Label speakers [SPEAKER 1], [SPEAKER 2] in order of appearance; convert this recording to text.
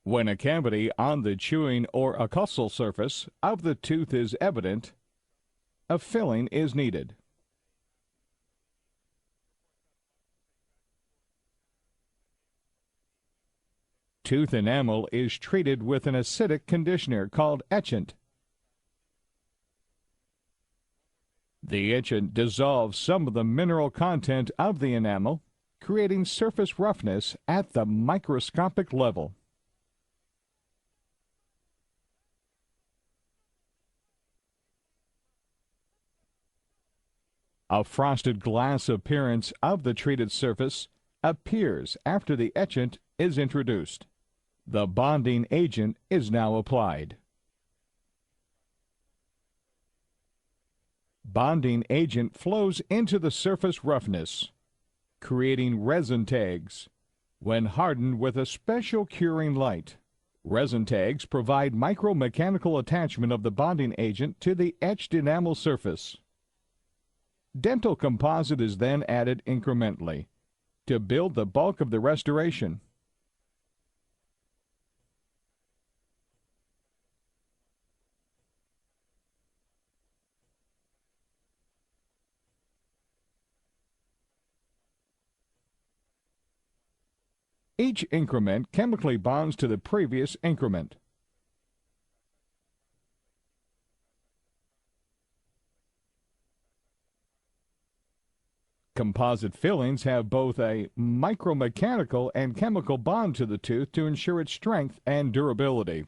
[SPEAKER 1] When a cavity on the chewing or occlusal surface of the tooth is evident, a filling is needed. Tooth enamel is treated with an acidic conditioner called etchant. The etchant dissolves some of the mineral content of the enamel, creating surface roughness at the microscopic level. A frosted glass appearance of the treated surface appears after the etchant is introduced. The bonding agent is now applied. Bonding agent flows into the surface roughness, creating resin tags. When hardened with a special curing light, resin tags provide micromechanical attachment of the bonding agent to the etched enamel surface. Dental composite is then added incrementally to build the bulk of the restoration. Each increment chemically bonds to the previous increment. Composite fillings have both a micromechanical and chemical bond to the tooth to ensure its strength and durability.